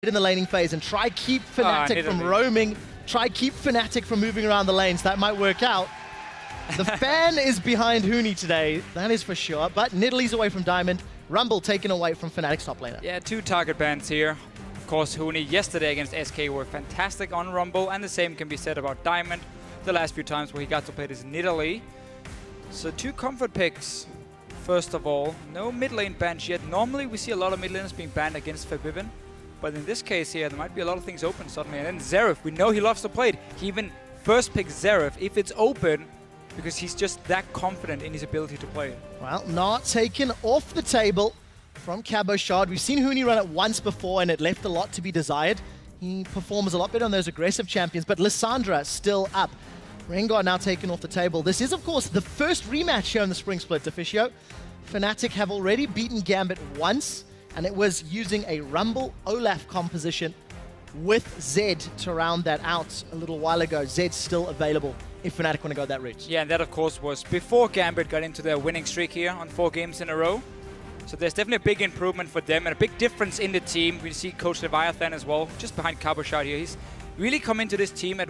in the laning phase and try keep Fnatic from roaming, try keep Fnatic from moving around the lanes. That might work out. The fan is behind Huni today, that is for sure, but Nidalee away from Diamond, Rumble taken away from Fnatic's top laner. Yeah, 2 target bans here. Of course, Huni yesterday against SK were fantastic on Rumble, and the same can be said about Diamond the last few times where he got to play this Nidalee. So 2 comfort picks. First of all, no mid lane bans yet. Normally we see a lot of mid laners being banned against Febiven. But in this case here, there might be a lot of things open suddenly. And then Xerath, we know he loves to play it. He even first picks Xerath if it's open, because he's just that confident in his ability to play it. Well, not taken off the table from Cabochard. We've seen Huni run it once before and it left a lot to be desired. He performs a lot better on those aggressive champions, but Lissandra still up. Rengar now taken off the table. This is, of course, the first rematch here in the Spring Split, Deficio. Fnatic have already beaten Gambit once, and it was using a Rumble Olaf composition with Zed to round that out a little while ago. Zed's still available if Fnatic want to go that route. Yeah, and that of course was before Gambit got into their winning streak here on 4 games in a row. So there's definitely a big improvement for them and a big difference in the team. We see Coach Leviathan as well, just behind Cabochard here. He's really come into this team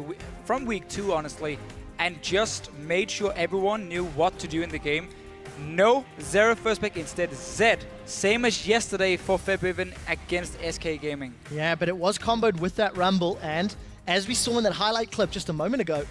from week 2, honestly, and just made sure everyone knew what to do in the game. No Xerath first pick, instead Zed. Same as yesterday for Febiven against SK Gaming. Yeah, but it was comboed with that Rumble, and as we saw in that highlight clip just a moment ago,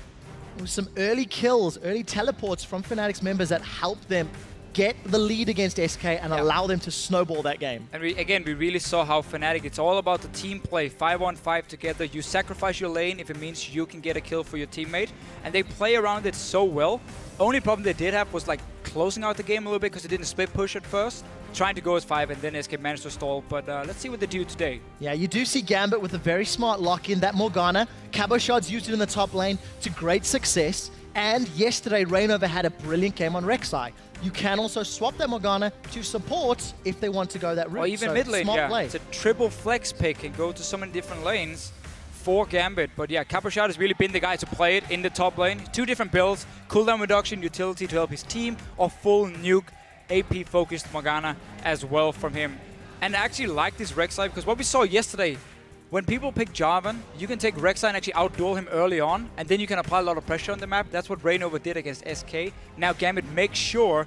there was some early kills, early teleports from Fnatic's members that helped them get the lead against SK and allow them to snowball that game. And we really saw how Fnatic, it's all about the team play, 5-on-5 together. You sacrifice your lane if it means you can get a kill for your teammate, and they play around it so well. Only problem they did have was like closing out the game a little bit because they didn't split push at first, trying to go as 5, and then SK managed to stall. But let's see what they do today. Yeah, you do see Gambit with a very smart lock-in. That Morgana, Cabochard's used it in the top lane to great success. And yesterday, Reignover had a brilliant game on Rek'Sai. You can also swap that Morgana to support if they want to go that route. Or even mid lane, play. It's a triple flex pick and go to so many different lanes for Gambit. But yeah, Cabochard has really been the guy to play it in the top lane. 2 different builds, cooldown reduction, utility to help his team, or full nuke, AP-focused Morgana as well from him. And I actually like this Rek'Sai because what we saw yesterday, when people pick Jarvan, you can take Rek'Sai and actually outduel him early on, and then you can apply a lot of pressure on the map. That's what Reignover did against SK. Now Gambit makes sure,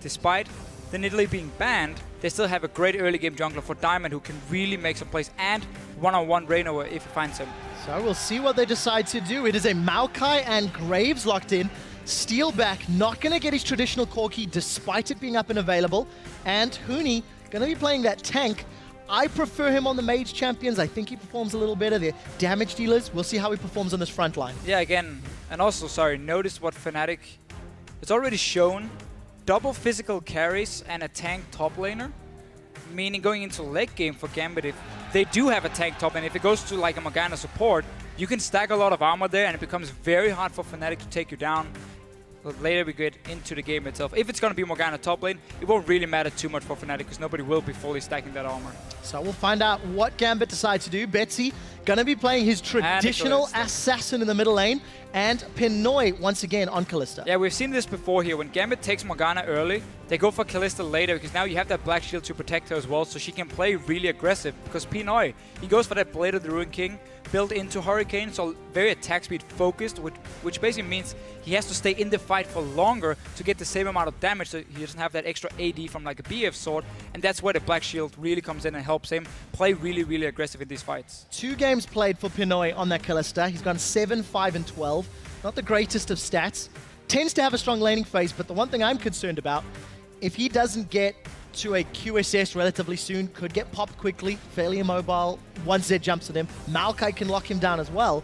despite the Nidalee being banned, they still have a great early game jungler for Diamond who can really make some plays, and one-on-one Reignover if he finds him. So we'll see what they decide to do. It is a Maokai and Graves locked in. Steelback not going to get his traditional Corki despite it being up and available. And Huni going to be playing that tank. I prefer him on the mage champions. I think he performs a little better. The damage dealers, we'll see how he performs on this front line. Yeah, again, and also, sorry, notice what Fnatic, it's already shown, double physical carries and a tank top laner, meaning going into late game for Gambit, if they do have a tank top, and if it goes to like a Morgana support, you can stack a lot of armor there, and it becomes very hard for Fnatic to take you down. But later we get into the game itself. If it's going to be Morgana top lane, it won't really matter too much for Fnatic because nobody will be fully stacking that armor. So we'll find out what Gambit decides to do. Betsy going to be playing his traditional assassin in the middle lane, and Pinoy once again on Kalista. Yeah, we've seen this before here. When Gambit takes Morgana early, they go for Kalista later because now you have that black shield to protect her as well, so she can play really aggressive. Because Pinoy, he goes for that Blade of the Ruined King built into Hurricane, so very attack speed focused, which basically means he has to stay in the fight for longer to get the same amount of damage, so he doesn't have that extra AD from like a BF sword, and that's where the black shield really comes in and helps him play really, really aggressive in these fights. 2 games played for Pinoy on that Kalista. He's gone 7, 5, and 12. Not the greatest of stats. Tends to have a strong laning phase, but the one thing I'm concerned about, if he doesn't get to a QSS relatively soon, could get popped quickly, fairly immobile, once Zed jumps at him. Maokai can lock him down as well.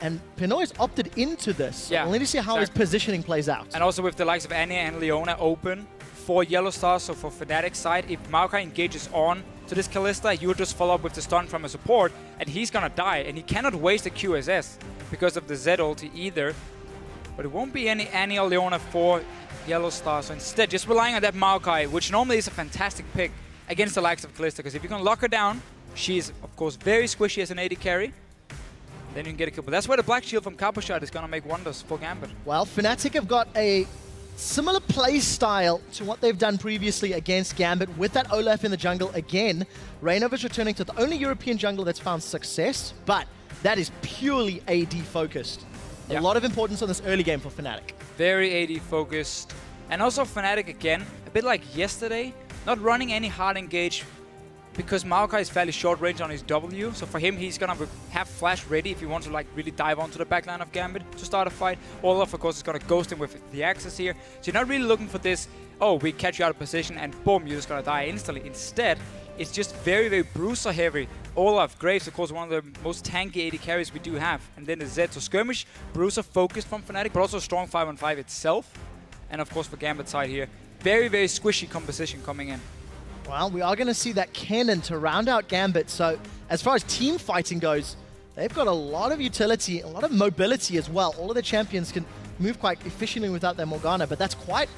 And Pinoy's opted into this. So we'll need to see how his positioning plays out. And also with the likes of Annie and Leona open for YellowStar, so for Fnatic's side, if Maokai engages on to this Kalista, you will just follow up with the stun from a support, and he's gonna die, and he cannot waste a QSS because of the Z ulti either. But it won't be any Annie or Leona for YellowStar, so instead just relying on that Maokai, which normally is a fantastic pick against the likes of Kalista, because if you can lock her down, she's of course very squishy as an AD carry, then you can get a kill. But that's where the black shield from Cabochard is going to make wonders for Gambit. Well, Fnatic have got a Similar play style to what they've done previously against Gambit with that Olaf in the jungle again. Reignover's returning to the only European jungle that's found success, but that is purely AD focused. A lot of importance on this early game for Fnatic. Very AD focused. And also Fnatic again, a bit like yesterday, not running any hard engage because Maokai is fairly short range on his W, so for him he's gonna have flash ready if he wants to like really dive onto the backline of Gambit to start a fight. Olaf of course is gonna ghost him with the access here, so you're not really looking for this, oh we catch you out of position and boom, you're just gonna die instantly. Instead, it's just very, very bruiser heavy. Olaf, Graves, of course, one of the most tanky AD carries we do have. And then the Z, so skirmish, bruiser focused from Fnatic, but also strong 5-on-5 itself. And of course for Gambit side here, very, very squishy composition coming in. Well, we are going to see that Kenne to round out Gambit. So as far as team fighting goes, they've got a lot of utility, a lot of mobility as well. All of the champions can move quite efficiently without their Morgana, but that's quite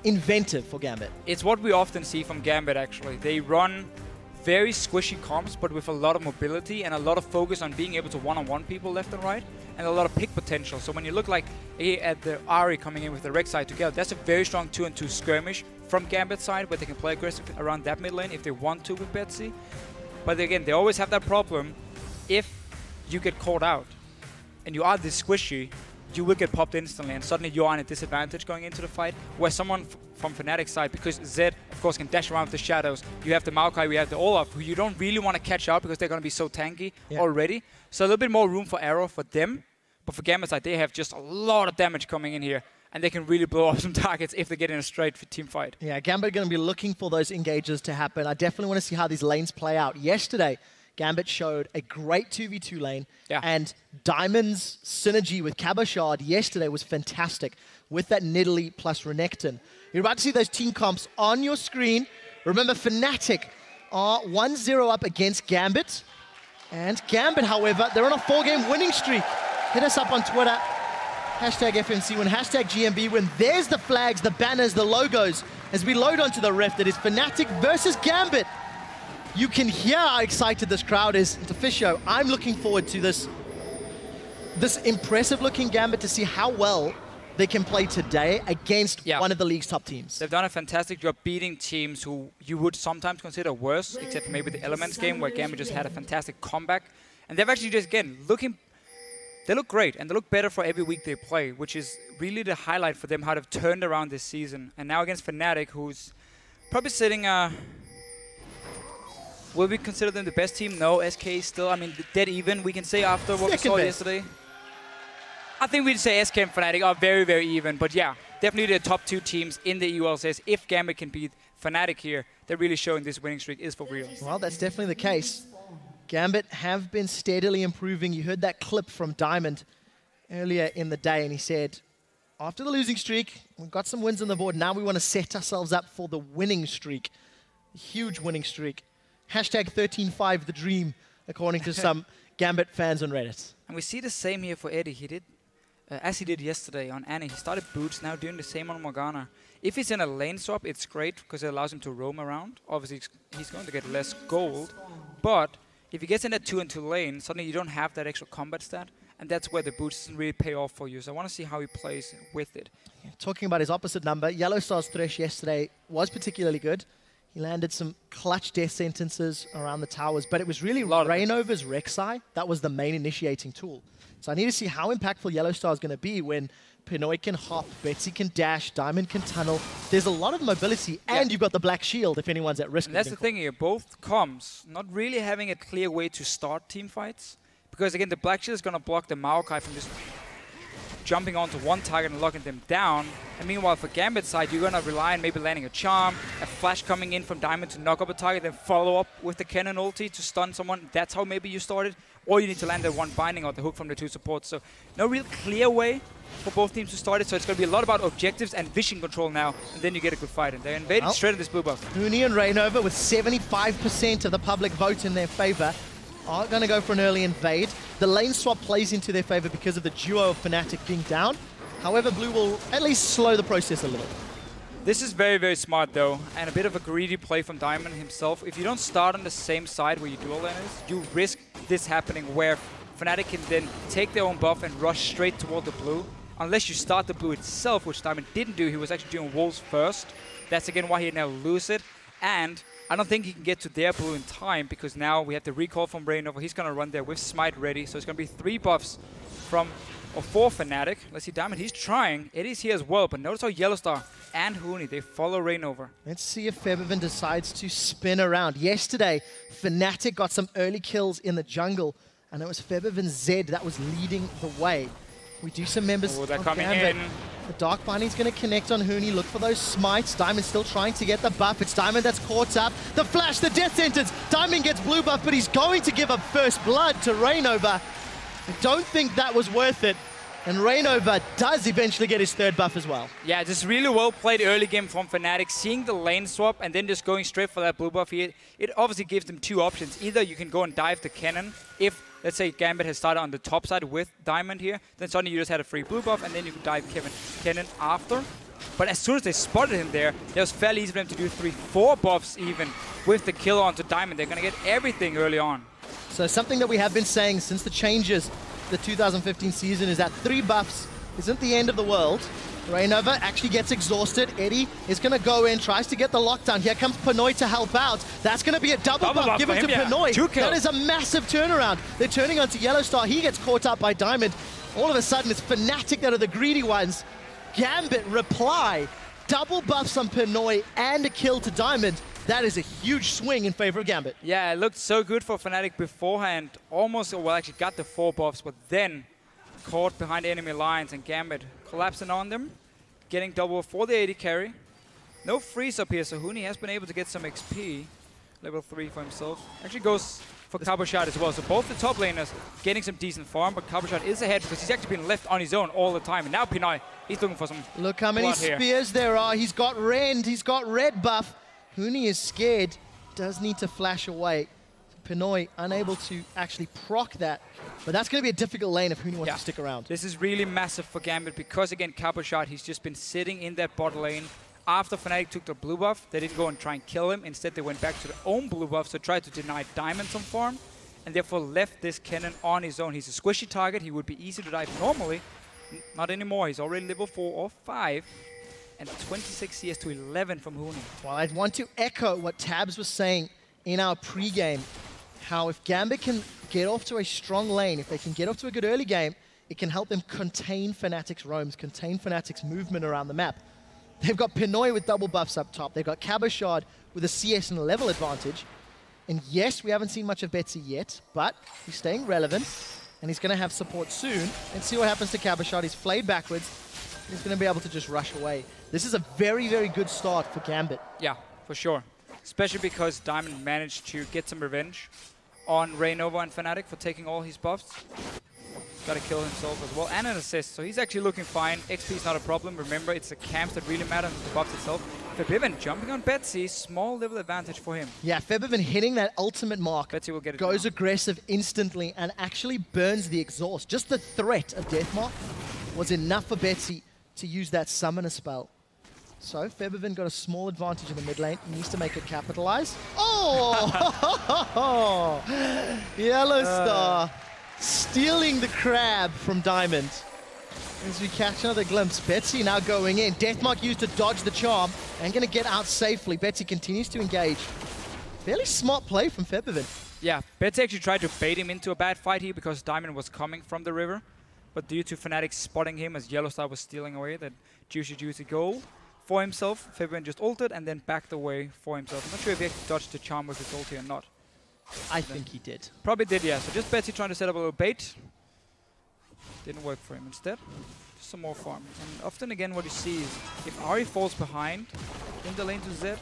inventive for Gambit. It's what we often see from Gambit actually. They run very squishy comps, but with a lot of mobility and a lot of focus on being able to one-on-one people left and right, and a lot of pick potential. So when you look like at the Ahri coming in with the Rek'Sai together, that's a very strong 2-on-2 skirmish from Gambit side, where they can play aggressive around that mid lane if they want to with Betsy. But again, they always have that problem. If you get caught out and you are this squishy, you will get popped instantly, and suddenly you're on a disadvantage going into the fight, where someone from Fnatic side, because Zed, of course, can dash around with the shadows, you have the Maokai, we have the Olaf, who you don't really want to catch out because they're going to be so tanky already. So a little bit more room for error for them, but for Gambit side, they have just a lot of damage coming in here, and they can really blow up some targets if they get in a straight team fight. Yeah, Gambit are going to be looking for those engages to happen. I definitely want to see how these lanes play out. Yesterday, Gambit showed a great 2v2 lane, and Diamond's synergy with Cabochard yesterday was fantastic with that Nidalee plus Renekton. You're about to see those team comps on your screen. Remember, Fnatic are 1-0 up against Gambit, and Gambit, however, they're on a 4-game winning streak. Hit us up on Twitter, hashtag FNC win, hashtag GMB win. There's the flags, the banners, the logos. As we load onto the Rift, it is Fnatic versus Gambit. You can hear how excited this crowd is. Deficio, I'm looking forward to this impressive-looking Gambit to see how well they can play today against one of the league's top teams. They've done a fantastic job beating teams who you would sometimes consider worse, except for maybe the Elements game, where Gambit just had a fantastic comeback. And they've actually just, again, they look great, and they look better for every week they play, which is really the highlight for them, how they've turned around this season. And now against Fnatic, who's probably sitting... Will we consider them the best team? No, SK is still, I mean, dead even, we can say, after what we saw yesterday. I think we'd say SK and Fnatic are very, very even. But yeah, definitely the top two teams in the LCS. If Gambit can beat Fnatic here, they're really showing this winning streak is for real. Well, that's definitely the case. Gambit have been steadily improving. You heard that clip from Diamond earlier in the day, and he said, after the losing streak, we've got some wins on the board. Now we want to set ourselves up for the winning streak. A huge winning streak. Hashtag 13-5 the dream, according to some Gambit fans on Reddit. And we see the same here for Eddie. He did, as he did yesterday on Annie. He started boots, now doing the same on Morgana. If he's in a lane swap, it's great because it allows him to roam around. Obviously, he's going to get less gold. But if he gets in that 2-on-2 lane, suddenly you don't have that extra combat stat. And that's where the boots doesn't really pay off for you. So I want to see how he plays with it. Talking about his opposite number, YellowStar's Thresh yesterday was particularly good. He landed some clutch death sentences around the towers, but it was really Reignover's Rek'Sai that was the main initiating tool. So I need to see how impactful YellowStar is going to be when Pinoy can hop, Betsy can dash, Diamond can tunnel. There's a lot of mobility, and you've got the Black Shield if anyone's at risk. And that's the thing here, both comps not really having a clear way to start team fights, because again, the Black Shield is going to block the Maokai from just jumping onto one target and locking them down. And meanwhile, for Gambit's side, you're going to rely on maybe landing a charm, a flash coming in from Diamond to knock up a target, then follow up with the Kenne ulti to stun someone. That's how maybe you started. Or you need to land the one binding or the hook from the two supports. So no real clear way for both teams to start it. So it's going to be a lot about objectives and vision control now, and then you get a good fight. And they're invading straight in this blue buff. Huni and Reignover, with 75% of the public vote in their favor, are going to go for an early invade. The lane swap plays into their favor because of the duo of Fnatic being down. However, Blue will at least slow the process a little. This is very, very smart though, and a bit of a greedy play from Diamond himself. If you don't start on the same side where your dual lane is, you risk this happening where Fnatic can then take their own buff and rush straight toward the blue. unless you start the blue itself, which Diamond didn't do. He was actually doing walls first. That's again why he now lose it. And I don't think he can get to their blue in time, because now we have the recall from Reignover. He's going to run there with Smite ready. So it's going to be 3 buffs from, or 4 Fnatic. Let's see, Diamond, he's trying. Eddie's here as well, but notice how YellowStar and Huni, they follow Reignover. Let's see if Febiven decides to spin around. Yesterday, Fnatic got some early kills in the jungle, and it was Febiven Z that was leading the way. We do some members they're of coming Gambit. in. The Dark Binding's going to connect on Huni. Look for those smites. Diamond still trying to get the buff. It's Diamond that's caught up. The flash, the death sentence. Diamond gets blue buff, but he's going to give up first blood to Reignover. I don't think that was worth it. And Reignover does eventually get his 3rd buff as well. Yeah, just really well played early game from Fnatic, seeing the lane swap and then just going straight for that blue buff here. It obviously gives them 2 options. Either you can go and dive the Kenne if, let's say, Gambit has started on the top side with Diamond here, then suddenly you just had a free blue buff and then you can dive Kenne after. But as soon as they spotted him there, it was fairly easy for them to do 3-4 buffs even with the kill onto Diamond. They're going to get everything early on. So something that we have been saying since the changes the 2015 season is that 3 buffs isn't the end of the world. Reignover actually gets exhausted. Eddie is going to go in, tries to get the lockdown. Here comes Pinoy to help out. That's going to be a double buff given to Pinoy. That is a massive turnaround. They're turning onto YellowStar. He gets caught up by Diamond. All of a sudden, it's Fnatic that are the greedy ones. Gambit reply. Double buffs on Pinoy and a kill to Diamond. That is a huge swing in favor of Gambit. Yeah, it looked so good for Fnatic beforehand. Almost, well, actually got the 4 buffs, but then caught behind enemy lines, and Gambit collapsing on them, getting double for the AD carry. No freeze up here, so Huni has been able to get some XP. Level 3 for himself. Actually goes for Cabochard as well. So both the top laners getting some decent farm, but Cabochard is ahead because he's actually been left on his own all the time. And now Pinoy, he's looking for some Look how many spears there are. He's got rend, he's got red buff. Huni is scared, does need to flash away. Pinoy unable to actually proc that, but that's going to be a difficult lane if Huni wants to stick around. This is really massive for Gambit because, again, Cabochard, he's just been sitting in that bot lane. After Fnatic took the blue buff, they didn't go and try and kill him. Instead, they went back to their own blue buff, so tried to deny Diamond some farm, and therefore left this Kenne on his own. He's a squishy target. He would be easy to dive normally. Not anymore. He's already level 4 or 5. And 26 CS to 11 from Huni. Well, I want to echo what Tabs was saying in our pregame. How if Gambit can get off to a strong lane, if they can get off to a good early game, it can help them contain Fnatic's roams, contain Fnatic's movement around the map. They've got Pinoy with double buffs up top. They've got Cabochard with a CS and a level advantage. And yes, we haven't seen much of Betsy yet, but he's staying relevant, and he's going to have support soon. And see what happens to Cabochard. He's flayed backwards. He's going to be able to just rush away. This is a very, very good start for Gambit. Yeah, for sure. Especially because Diamond managed to get some revenge on Reignover and Fnatic for taking all his buffs. Got to kill himself as well, and an assist. So he's actually looking fine. XP is not a problem. Remember, it's the camps that really matter, not the buffs itself. Febiven jumping on Betsy, small level advantage for him. Yeah, Febiven hitting that ultimate mark. Betsy will get it goes down. Aggressive instantly and actually burns the exhaust. Just the threat of Deathmark was enough for Betsy to use that summoner spell. So Febiven got a small advantage in the mid lane. He needs to make it capitalize. Oh! YellowStar stealing the crab from Diamond. As we catch another glimpse, Betsy now going in. Deathmark used to dodge the charm and going to get out safely. Betsy continues to engage. Fairly smart play from Febiven. Yeah, Betsy actually tried to bait him into a bad fight here because Diamond was coming from the river. But due to Fnatic spotting him as YellowStar was stealing away that juicy goal for himself, Febiven just ulted and then backed away for himself. I'm not sure if he actually dodged the charm with his ulti or not. I think he did. Probably did, yeah. So just Betsy trying to set up a little bait. Didn't work for him instead. Just some more farm. And often again what you see is if Ahri falls behind in the lane to Zed,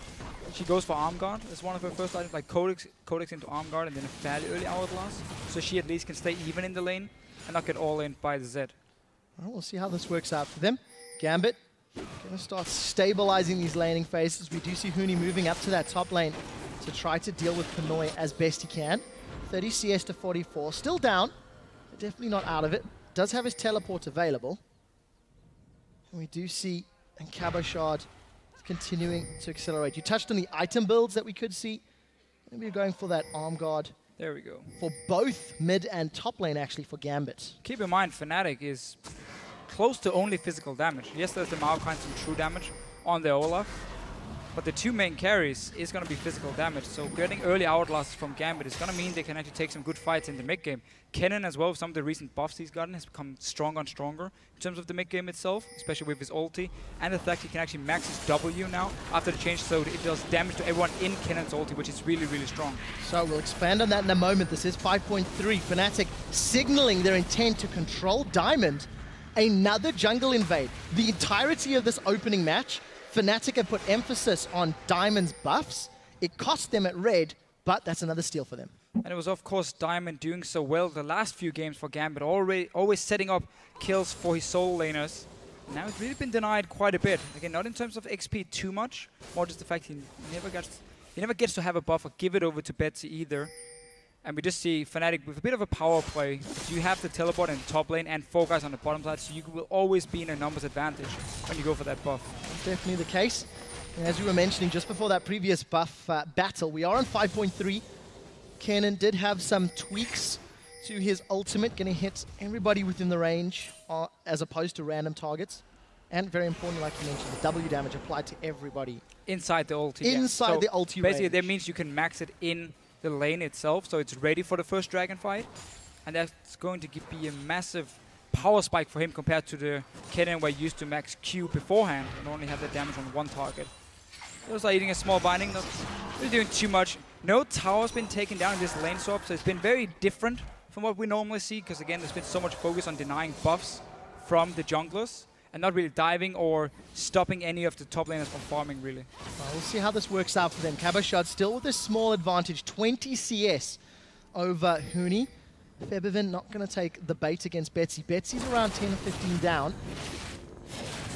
she goes for Arm Guard as one of her first items, like Codex into Arm Guard and then a fairly early Hourglass. So she at least can stay even in the lane and not get all in by the Zed. Well, we'll see how this works out for them. Gambit going to start stabilizing these laning phases. We do see Huni moving up to that top lane to try to deal with Pinoy as best he can. 30 CS to 44. Still down. Definitely not out of it. Does have his teleport available. And we do see Cabochard continuing to accelerate. You touched on the item builds that we could see. Maybe you're going for that Arm Guard. There we go. For both mid and top lane, actually, for Gambit. Keep in mind, Fnatic is close to only physical damage. Yes, there's the Maokai and some true damage on the Olaf, but the two main carries is going to be physical damage. So getting early outlasts from Gambit is going to mean they can actually take some good fights in the mid game. Kenne as well, with some of the recent buffs he's gotten, has become stronger and stronger in terms of the mid game itself, especially with his ulti. And the fact he can actually max his W now after the change, so it does damage to everyone in Kenne's ulti, which is really, really strong. So we'll expand on that in a moment. This is 5.3. Fnatic signaling their intent to control Diamond. Another jungle invade. The entirety of this opening match, Fnatic have put emphasis on Diamond's buffs. It cost them at red, but that's another steal for them. And it was, of course, Diamond doing so well the last few games for Gambit, always setting up kills for his solo laners. Now it's really been denied quite a bit. Again, not in terms of XP too much, more just the fact he never gets to have a buff or give it over to Betsy either. And we just see Fnatic with a bit of a power play. You have to teleport in the top lane and 4 guys on the bottom side, so you will always be in a numbers advantage when you go for that buff. Definitely the case. And as we were mentioning just before that previous buff battle, we are on 5.3. Kenne did have some tweaks to his ultimate, going to hit everybody within the range as opposed to random targets. And very important, like you mentioned, the W damage applied to everybody. Inside the ulti. Inside the ulti basically, range. that means you can max it in the lane itself, so it's ready for the first dragon fight. And that's going to be a massive power spike for him compared to the Kenne where he used to max Q beforehand and only have the damage on one target. Those are eating a small binding, not really doing too much. No tower's been taken down in this lane swap, so it's been very different from what we normally see, because again, there's been so much focus on denying buffs from the junglers and not really diving or stopping any of the top laners from farming, really. Well, we'll see how this works out for them. Cabochard still with a small advantage, 20 CS over Huni. Febiven not going to take the bait against Betsy. Betsy's around 10 or 15 down.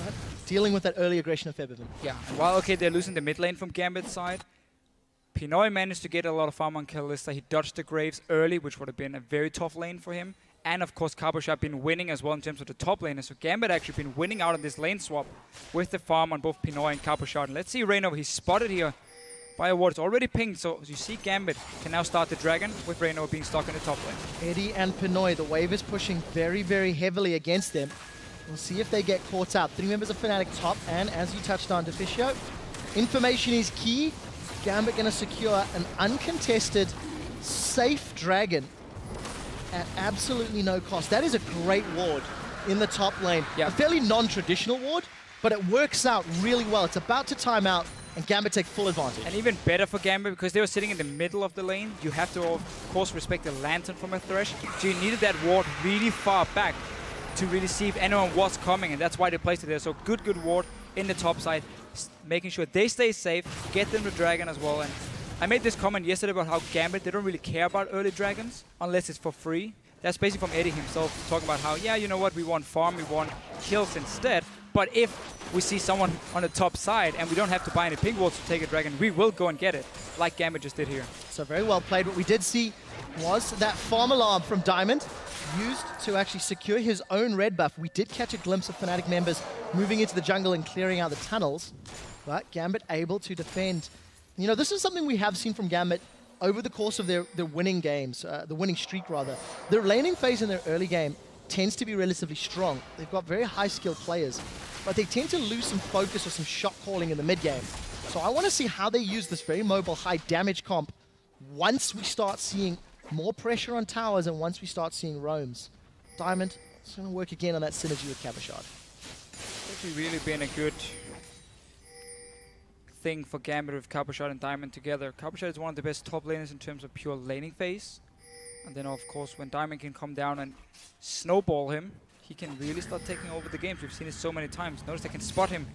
But dealing with that early aggression of Febiven. Yeah, and while, okay, they're losing the mid lane from Gambit's side, Pinoy managed to get a lot of farm on Kalista. He dodged the Graves early, which would have been a very tough lane for him. And of course, Cabochard been winning as well in terms of the top laners. So Gambit actually been winning out on this lane swap with the farm on both Pinoy and Cabochard. And let's see Reignover. He's spotted here by a ward. It's already pinged. So as you see, Gambit can now start the dragon with Reignover being stuck in the top lane. Eddie and Pinoy, the wave is pushing very, very heavily against them. We'll see if they get caught out. 3 members of Fnatic top, and as you touched on, Deficio, information is key. Gambit going to secure an uncontested, safe dragon at absolutely no cost. That is a great ward in the top lane. Yeah. A fairly non-traditional ward, but it works out really well. It's about to time out, and Gambit take full advantage. And even better for Gambit, because they were sitting in the middle of the lane. You have to, of course, respect the lantern from a Thresh. So you needed that ward really far back to really see if anyone was coming, and that's why they placed it there. So good ward in the top side, making sure they stay safe, get them the dragon as well. And I made this comment yesterday about how Gambit, they don't really care about early dragons unless it's for free. That's basically from Eddie himself, talking about how, yeah, you know what, we want farm, we want kills instead. But if we see someone on the top side and we don't have to buy any pink walls to take a dragon, we will go and get it, like Gambit just did here. So very well played. What we did see was that farm alarm from Diamond used to actually secure his own red buff. We did catch a glimpse of Fnatic members moving into the jungle and clearing out the tunnels, but Gambit able to defend. You know, this is something we have seen from Gambit over the course of their winning games, the winning streak rather. Their laning phase in their early game tends to be relatively strong. They've got very high-skilled players, but they tend to lose some focus or some shot calling in the mid-game. So I want to see how they use this very mobile, high-damage comp once we start seeing more pressure on towers and once we start seeing roams. Diamond is going to work again on that synergy with Cabochard. It's actually really been a good thing for Gambit with Cabochard and Diamond together. Cabochard is one of the best top laners in terms of pure laning phase. And then, of course, when Diamond can come down and snowball him, he can really start taking over the games. We've seen it so many times. Notice they can spot him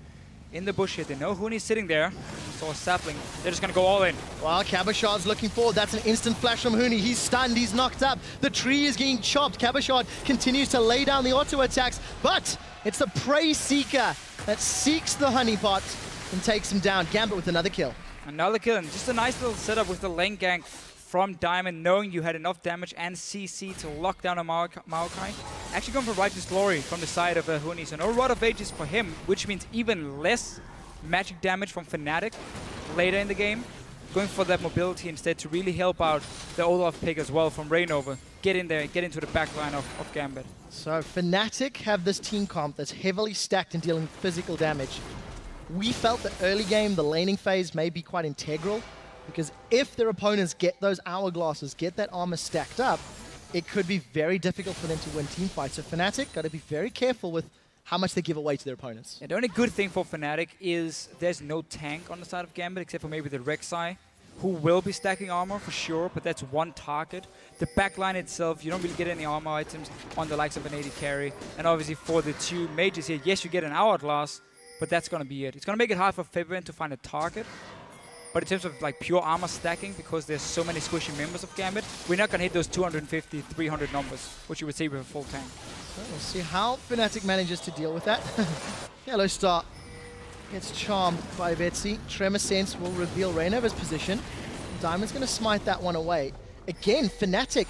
in the bush here. They know Huni's sitting there. Saw a sapling. They're just going to go all in. Well, Cabochard's looking forward. That's an instant flash from Huni. He's stunned. He's knocked up. The tree is getting chopped. Cabochard continues to lay down the auto attacks, but it's the Prey Seeker that seeks the honeypot and takes him down. Gambit with another kill. Another kill, and just a nice little setup with the lane gank from Diamond, knowing you had enough damage and CC to lock down a Maokai. Actually going for Righteous Glory from the side of Huni, so no Rod of Ages for him, which means even less magic damage from Fnatic later in the game. Going for that mobility instead to really help out the Olaf pick as well from Reignover. get in there and get into the back line of Gambit. So Fnatic have this team comp that's heavily stacked in dealing with physical damage. We felt that early game, the laning phase may be quite integral, because if their opponents get those hourglasses, get that armor stacked up, it could be very difficult for them to win team fights. So Fnatic got to be very careful with how much they give away to their opponents. And the only good thing for Fnatic is there's no tank on the side of Gambit, except for maybe the Rek'Sai, who will be stacking armor for sure, but that's one target. The backline itself, you don't really get any armor items on the likes of an AD carry. And obviously for the two mages here, yes, you get an hourglass, but that's going to be it. It's going to make it hard for Febiven to find a target. But in terms of like pure armor stacking, because there's so many squishy members of Gambit, we're not going to hit those 250, 300 numbers, which you would see with a full tank. Well, we'll see how Fnatic manages to deal with that. YellowStar gets charmed by Betsy. Tremor Sense will reveal Reignover's position. Diamond's going to smite that one away. Again, Fnatic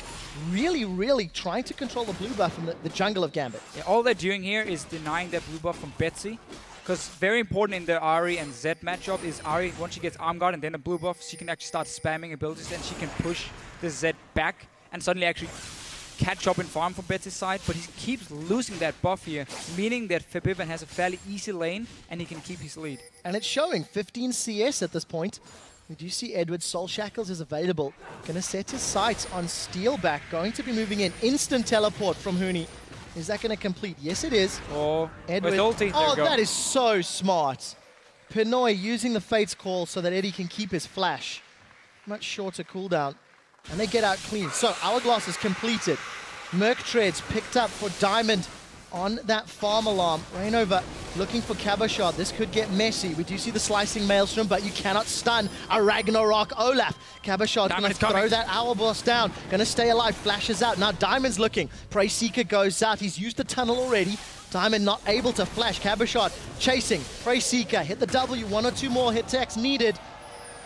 really trying to control the blue buff from the jungle of Gambit. Yeah, all they're doing here is denying that blue buff from Betsy. Because very important in the Ahri and Zed matchup is Ahri, once she gets arm guard and then a blue buff, she can actually start spamming abilities and she can push the Zed back and suddenly actually catch up in farm from Betsy's side. But he keeps losing that buff here, meaning that Febiven has a fairly easy lane and he can keep his lead. And it's showing 15 CS at this point. We do see Edward. Soul Shackles is available. Going to set his sights on Steelback. Going to be moving in. Instant teleport from Huni. Is that going to complete? Yes, it is. Oh, Edward. ulti. Oh, that is so smart. Pinoy using the Fate's Call so that Eddie can keep his flash. Much shorter cooldown. And they get out clean. So, Hourglass is completed. Merc Treads picked up for Diamond on that farm alarm. Reignover looking for Cabochard. This could get messy. We do see the slicing Maelstrom, but you cannot stun a Ragnarok Olaf. Cabochard going to throw that Hourglass down. Going to stay alive. Flashes out. Now Diamond's looking. Prey Seeker goes out. He's used the tunnel already. Diamond not able to flash. Cabochard chasing. Prey Seeker hit the W. One or two more hit techs needed.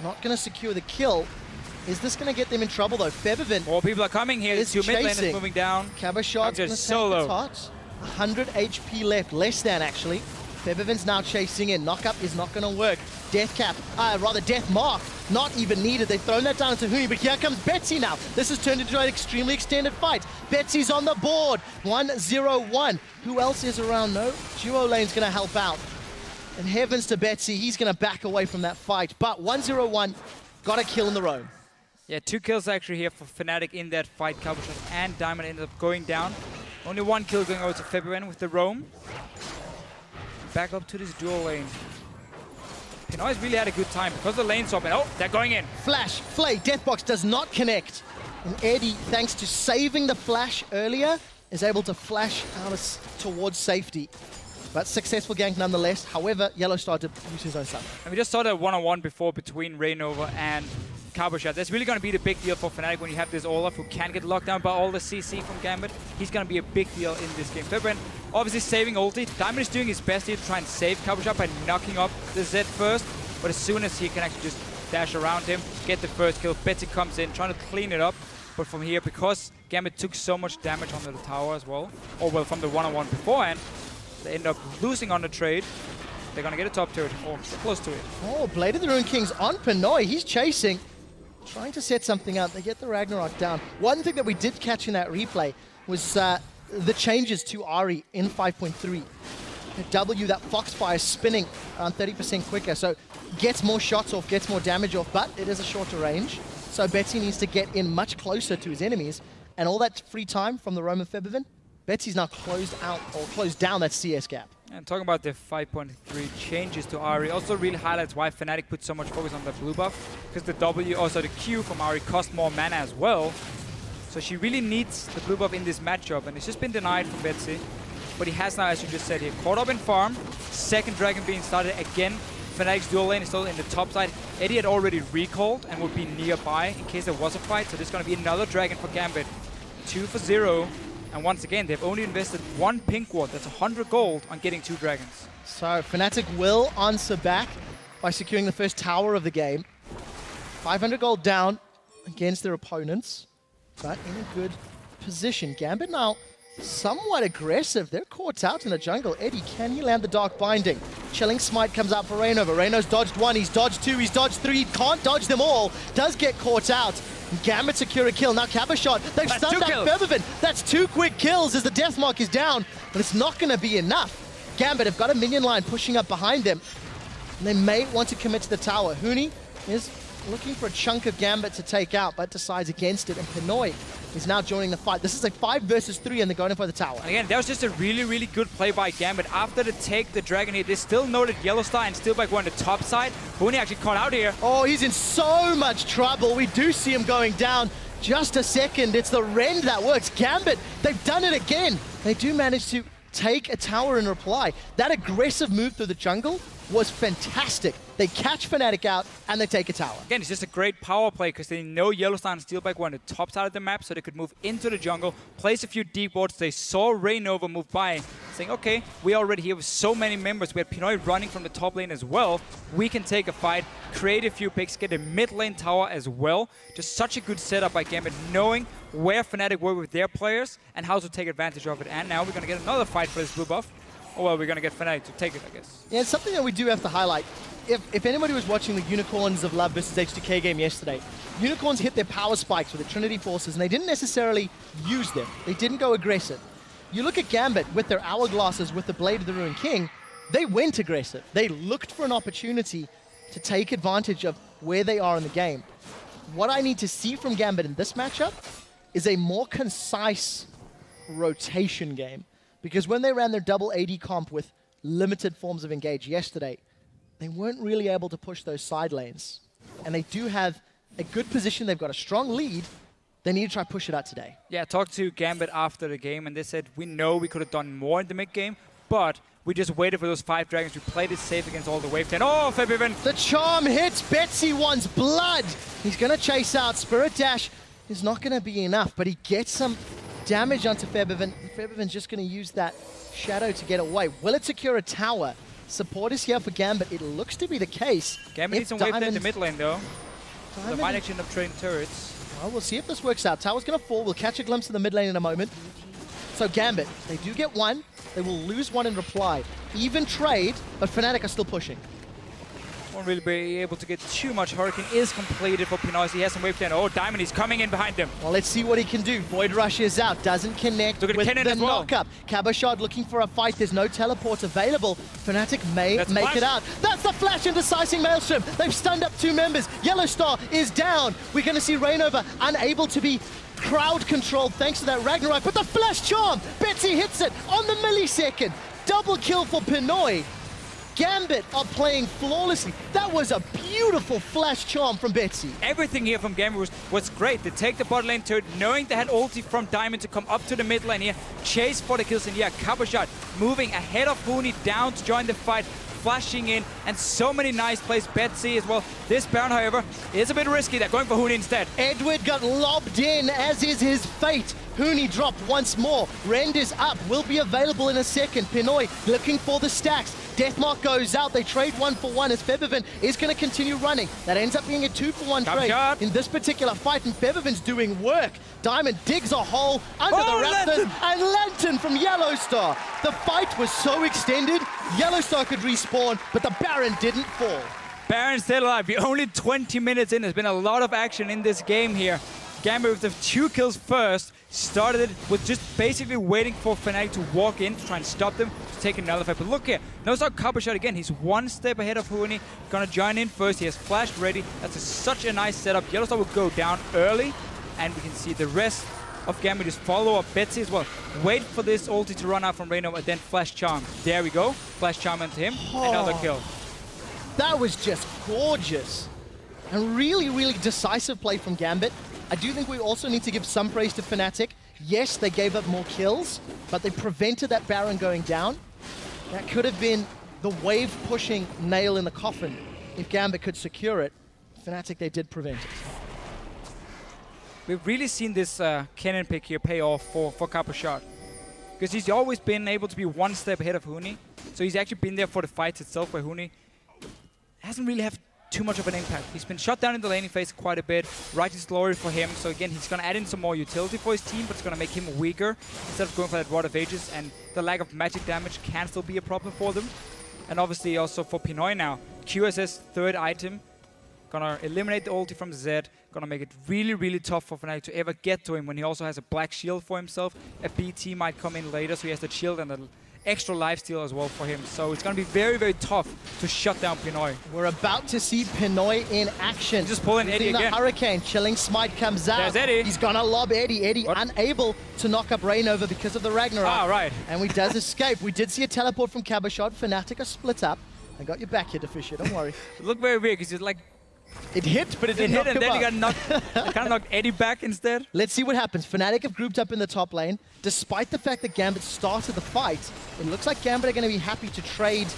Not going to secure the kill. Is this going to get them in trouble though? Febiven. More people are coming here. Two mid lane is moving down. Cabochard's going to solo. 100 HP left, less than actually. Febiven's now chasing in. Knockup is not going to work. Death Cap, rather Death Mark, not even needed. They've thrown that down to Huni, but here comes Betsy now. This has turned into an extremely extended fight. Betsy's on the board. 1-0-1. Who else is around? No. Duo lane's going to help out. And heavens to Betsy, he's going to back away from that fight. But 1-0-1, got a kill in the roam. Yeah, 2 kills actually here for Fnatic in that fight. Cabochard and Diamond ended up going down. Only 1 kill going over to Febiven with the roam. Back up to this dual lane. Pinoy's really had a good time because the lane's open. Oh, they're going in. Flash, Flay, Deathbox does not connect. And Eddie, thanks to saving the flash earlier, is able to flash out towards safety. But successful gank nonetheless. However, YellowStar did use his own stuff. And we just saw that one-on-one before between Reignover and Cabochard. That's really going to be the big deal for Fnatic when you have this Olaf who can get locked down by all the CC from Gambit. He's going to be a big deal in this game. Febiven obviously saving ulti. Diamond is doing his best here to try and save Cabochard by knocking up the Zed first. But as soon as he can actually just dash around him, get the first kill, Betsy comes in, trying to clean it up. But from here, because Gambit took so much damage onto the tower as well, or well, from the one-on-one beforehand, they end up losing on the trade. They're going to get a top turret, or close to it. Oh, Blade of the Ruined King's on Pinoy. He's chasing. Trying to set something up. They get the Ragnarok down. One thing that we did catch in that replay was the changes to Ahri in 5.3. The W, that Foxfire spinning around 30% quicker, so gets more shots off, gets more damage off, but it is a shorter range. So Betsy needs to get in much closer to his enemies, and all that free time from the Roam of Febiven, Betsy's now closed out, or closed down that CS gap. And talking about the 5.3 changes to Ahri also really highlights why Fnatic put so much focus on the blue buff, because the W, also the Q from Ahri cost more mana as well. So she really needs the blue buff in this matchup, and it's just been denied from Betsy. But he has now, as you just said here, caught up in farm. Second dragon being started again. Fnatic's dual lane is still in the top side. Eddie had already recalled and would be nearby in case there was a fight. So there's going to be another dragon for Gambit. 2 for 0. And once again, they've only invested 1 pink ward. That's 100 gold on getting 2 dragons. So Fnatic will answer back by securing the first tower of the game. 500 gold down against their opponents, but in a good position. Gambit now somewhat aggressive. They're caught out in the jungle. Eddie, can he land the Dark Binding? Chilling Smite comes out for Reignover. Reignover's dodged 1, he's dodged 2, he's dodged 3. Can't dodge them all. Does get caught out. Gambit secure a kill. Now Cabochard, they've stunned that Febiven. That's 2 quick kills as the Deathmark is down, but it's not going to be enough. Gambit have got a minion line pushing up behind them. And they may want to commit to the tower. Huni is looking for a chunk of Gambit to take out, but decides against it, and Pinoy is now joining the fight. This is a 5 versus 3, and they're going for the tower. And again, that was just a really, really good play by Gambit. After the take the Dragon here, they still know that YellowStar and Steelback were on the top side. Huni actually caught out here. Oh, he's in so much trouble. We do see him going down. Just a second, it's the rend that works. Gambit, they've done it again. They do manage to take a tower in reply. That aggressive move through the jungle was fantastic. They catch Fnatic out, and they take a tower. Again, it's just a great power play because they know YellowStar and Steelback were on the top side of the map, so they could move into the jungle, place a few deep wards. They saw Reignover move by, saying, okay, we're already here with so many members. We had Pinoy running from the top lane as well. We can take a fight, create a few picks, get a mid lane tower as well. Just such a good setup by Gambit, knowing where Fnatic were with their players and how to take advantage of it. And now we're going to get another fight for this blue buff. Oh, well, we're going to get Fnatic to take it, I guess. Yeah, it's something that we do have to highlight. If anybody was watching the Unicorns of Love versus H2K game yesterday, Unicorns hit their power spikes with the Trinity Forces, and they didn't necessarily use them. They didn't go aggressive. You look at Gambit with their Hourglasses, with the Blade of the Ruined King, they went aggressive. They looked for an opportunity to take advantage of where they are in the game. What I need to see from Gambit in this matchup is a more concise rotation game. Because when they ran their double AD comp with limited forms of engage yesterday, they weren't really able to push those side lanes. And they do have a good position. They've got a strong lead. They need to try push it out today. Yeah, I talked to Gambit after the game, and they said, we know we could have done more in the mid game, but we just waited for those 5 dragons. We played it safe against all the wave 10. Oh, Febiven! The charm hits. Betsy wants blood. He's going to chase out. Spirit Dash is not going to be enough, but he gets some damage onto Febiven. Febiven's just going to use that shadow to get away. Will it secure a tower? Support is here for Gambit. It looks to be the case. Gambit needs some wave in the mid lane, though. They might actually end up trading turrets. Well, we'll see if this works out. Tower's going to fall. We'll catch a glimpse of the mid lane in a moment. So Gambit, they do get 1. They will lose 1 in reply. Even trade, but Fnatic are still pushing. Won't really be able to get too much. Hurricane is completed for Pinoy. He has some wave 10. Oh, Diamond, he's coming in behind him. Well, let's see what he can do. Void Rush is out. Doesn't connect with Kenne the as well. knockup. Cabochard looking for a fight. There's no teleport available. Fnatic may make it out. That's the flash into Sizing Maelstrom. They've stunned up 2 members. YellowStar is down. We're going to see Reignover unable to be crowd controlled thanks to that Ragnarok. But the flash charm. Betsy hits it on the millisecond. Double kill for Pinoy. Gambit are playing flawlessly. That was a beautiful flash charm from Betsy. Everything here from Gambit was great. They take the bot lane turret, knowing they had ulti from Diamond to come up to the mid lane here, chase for the kills, and yeah, Cabochard moving ahead of Huni down to join the fight, flashing in, and so many nice plays. Betsy as well. This Baron, however, is a bit risky. They're going for Huni instead. Edward got lobbed in, as is his fate. Huni dropped once more. Rend is up, will be available in a second. Pinoy looking for the stacks. Deathmark goes out. They trade 1 for 1 as Febiven is going to continue running. That ends up being a 2 for 1 trade in this particular fight, and Febiven's doing work. Diamond digs a hole under the Raptors, and Lantern from YellowStar. The fight was so extended, YellowStar could respawn, but the Baron didn't fall. Baron still alive. We're only 20 minutes in. There's been a lot of action in this game here. Gambit with the 2 kills first, started it with just basically waiting for Fnatic to walk in to try and stop them to take another fight. But look here, knows our Cabochard again. He's 1 step ahead of Huni. Gonna join in first. He has flash ready. That's such a nice setup. YellowStar will go down early, and we can see the rest of Gambit just follow up Betsy as well. Wait for this ulti to run out from Reignover, and then flash charm. There we go. Flash charm into him. Another kill. That was just gorgeous. And really, really decisive play from Gambit. I do think we also need to give some praise to Fnatic. Yes, they gave up more kills, but they prevented that Baron going down. That could have been the wave-pushing nail in the coffin if Gambit could secure it. Fnatic, they did prevent it. We've really seen this Kenne pick here pay off for Cabochard, because he's always been able to be 1 step ahead of Huni. So he's actually been there for the fights itself, where Huni hasn't really have too much of an impact. He's been shut down in the laning phase quite a bit. Righteous glory for him. So again, he's going to add in some more utility for his team, but it's going to make him weaker instead of going for that Rod of Ages. And the lack of magic damage can still be a problem for them. And obviously also for Pinoy now. QSS 3rd item Gonna eliminate the ulti from Zed. Gonna make it really, really tough for Fnatic to ever get to him when he also has a black shield for himself. A BT might come in later, so he has the shield and the extra lifesteal as well for him. So it's gonna be very, very tough to shut down Pinoy. We're about to see Pinoy in action. Just pulling Eddie again. The Hurricane, chilling smite comes out. There's Eddie. He's gonna lob Eddie. Eddie unable to knock up Reignover because of the Ragnarok. Ah, right. And he does escape. We did see a teleport from Cabochard. Fnatic are split up. I got your back here, Deficio, don't worry. It looked very weird because it's like... It hit, but it didn't hit, knock and him then he up. got knocked. Kind of knocked Eddie back instead. Let's see what happens. Fnatic have grouped up in the top lane. Despite the fact that Gambit started the fight, it looks like Gambit are going to be happy to trade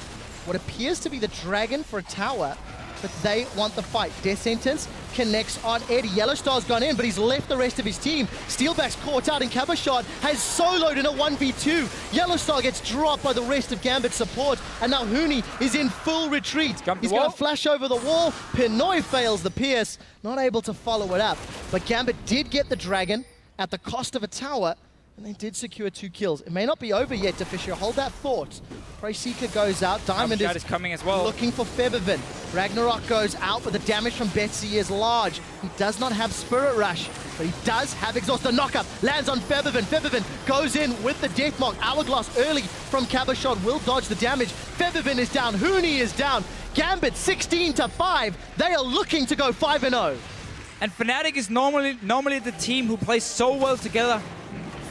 what appears to be the dragon for a tower, but they want the fight. Death Sentence connects on Eddie. YellowStar's gone in, but he's left the rest of his team. Steelback's caught out, and Cabochard has soloed in a 1v2. YellowStar gets dropped by the rest of Gambit's support, and now Huni is in full retreat. He's going to flash over the wall. Pinoy fails the pierce, not able to follow it up. But Gambit did get the dragon at the cost of a tower, and they did secure 2 kills. It may not be over yet, Deficio. Hold that thought. Prey Seeker goes out. Diamond is coming as well. Looking for Febiven. Ragnarok goes out, but the damage from Betsy is large. He does not have Spirit Rush, but he does have Exhaust. The knockup lands on Febiven. Febiven goes in with the Deathmark. Hourglass early from Cabochard will dodge the damage. Febiven is down. Huni is down. Gambit 16-5. They are looking to go 5-0. And Fnatic is normally the team who plays so well together,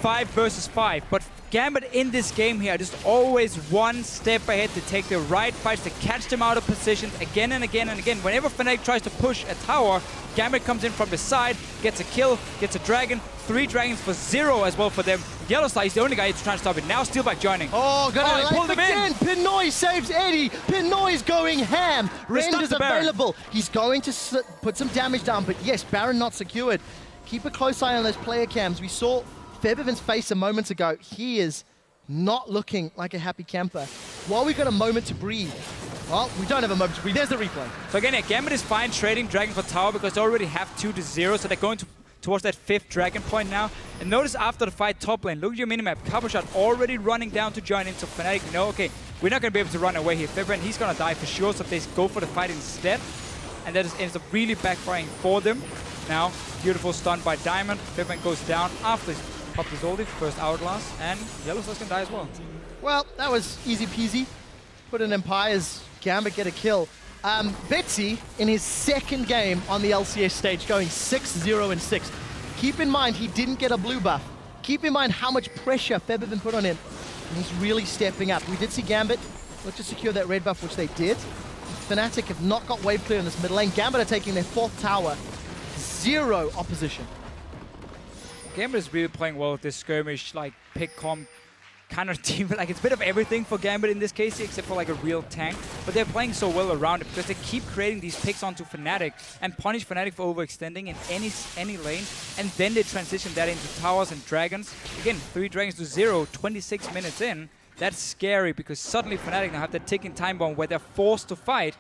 5 versus 5. But Gambit in this game here just always one step ahead to take the right fights, to catch them out of positions again and again and again. Whenever Fnatic tries to push a tower, Gambit comes in from the side, gets a kill, gets a dragon, 3 dragons for 0 as well for them. YellowStar is the only guy who's trying to stop it. Now Steelback joining. Oh, gonna pull him in. Pinoy saves Eddie. Pinoy's going ham. Rend is available. He's going to put some damage down, but yes, Baron not secured. Keep a close eye on those player cams. We saw Febiven's face a moment ago. He is not looking like a happy camper. While we've got a moment to breathe. Well, we don't have a moment to breathe. There's the replay. So again, yeah, Gambit is fine trading Dragon for Tower because they already have 2-0, so they're going towards that 5th Dragon point now. And notice after the fight top lane, look at your minimap. Cabochard already running down to join in, so Fnatic, you know, okay, we're not going to be able to run away here. Febiven, he's going to die for sure, so they go for the fight instead. And that just ends up really backfiring for them. Now, beautiful stun by Diamond. Febiven goes down after popped his ulti, first Hourglass, and YellowStar's gonna die as well. Well, that was easy peasy. Put in Empire's Gambit get a kill. Betsy, in his 2nd game on the LCS stage, going 6-0-6. Keep in mind, he didn't get a blue buff. Keep in mind how much pressure Febiven put on him. And he's really stepping up. We did see Gambit look to secure that red buff, which they did. Fnatic have not got wave clear in this mid lane. Gambit are taking their 4th tower. 0 opposition. Gambit is really playing well with this skirmish, like pick comp kind of team. Like it's a bit of everything for Gambit in this case, except for like a real tank. But they're playing so well around it because they keep creating these picks onto Fnatic and punish Fnatic for overextending in any lane. And then they transition that into towers and dragons. Again, 3 dragons to 0, 26 minutes in. That's scary because suddenly Fnatic now have that ticking time bomb where they're forced to fight.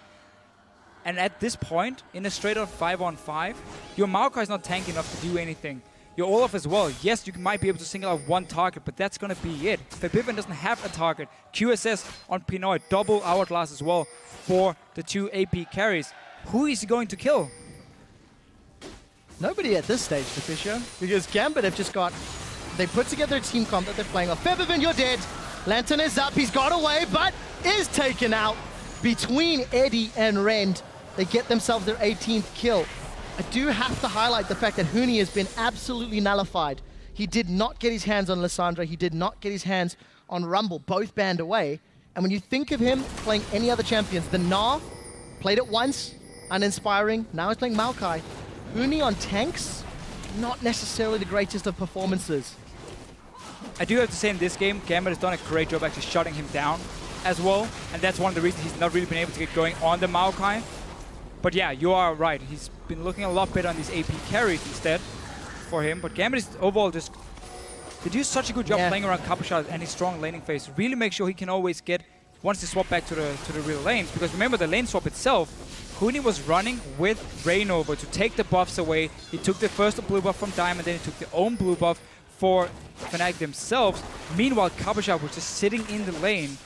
And at this point, in a straight-up 5-on-5, your Maokai is not tanky enough to do anything. Your Olaf as well. Yes, you might be able to single out 1 target, but that's going to be it. Febiven doesn't have a target. QSS on Pinoy, double Hourglass as well for the 2 AP carries. Who is he going to kill? Nobody at this stage, Deficio, because Gambit have just got... They put together a team comp that they're playing off. Febiven, you're dead. Lantern is up. He's got away, but is taken out. Between Eddie and Rend, they get themselves their 18th kill. I do have to highlight the fact that Huni has been absolutely nullified. He did not get his hands on Lissandra. He did not get his hands on Rumble, both banned away. And when you think of him playing any other champions, the Gnar played it once, uninspiring. Now he's playing Maokai. Huni on tanks, not necessarily the greatest of performances. I do have to say in this game, Gambit has done a great job actually shutting him down as well. And that's one of the reasons he's not really been able to get going on the Maokai. But yeah, you are right. He's been looking a lot better on these AP carries instead for him. But Gambit is overall just... They do such a good job playing around Cabochard and his strong laning phase. Really make sure he can always get, once they swap back to the real lanes. Because remember, the lane swap itself, Huni was running with Reignover to take the buffs away. He took the first blue buff from Diamond, then he took their own blue buff for Fnatic themselves. Meanwhile, Cabochard was just sitting in the lane,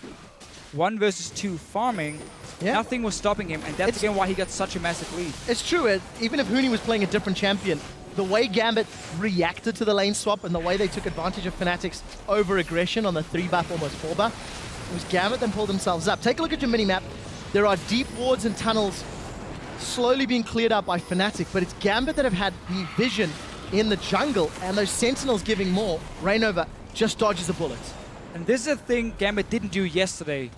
1 versus 2 farming. Yeah. Nothing was stopping him, and that's again why he got such a massive lead. It's true. Even if Huni was playing a different champion, the way Gambit reacted to the lane swap and the way they took advantage of Fnatic's over-aggression on the 3-buff, almost 4-buff, it was Gambit then pulled themselves up. Take a look at your mini-map. There are deep wards and tunnels slowly being cleared out by Fnatic, but it's Gambit that have had the vision in the jungle, and those Sentinels giving more. Reignover just dodges the bullets. And this is a thing Gambit didn't do yesterday.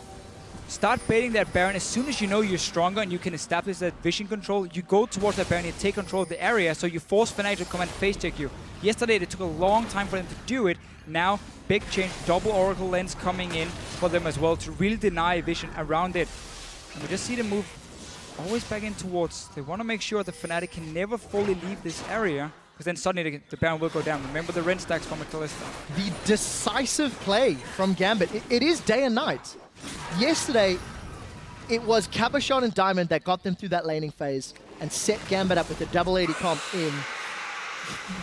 Start baiting that Baron as soon as you know you're stronger and you can establish that vision control. You go towards that Baron and take control of the area, so you force Fnatic to come and face check you. Yesterday it took a long time for them to do it. Now, big change, double Oracle lens coming in for them as well to really deny vision around it. And we just see them move always back in towards. They want to make sure the Fnatic can never fully leave this area, because then suddenly the Baron will go down. Remember the Ren stacks from a Kalista. The decisive play from Gambit. It is day and night. Yesterday, it was Cabochard and Diamond that got them through that laning phase and set Gambit up with a double 80 comp in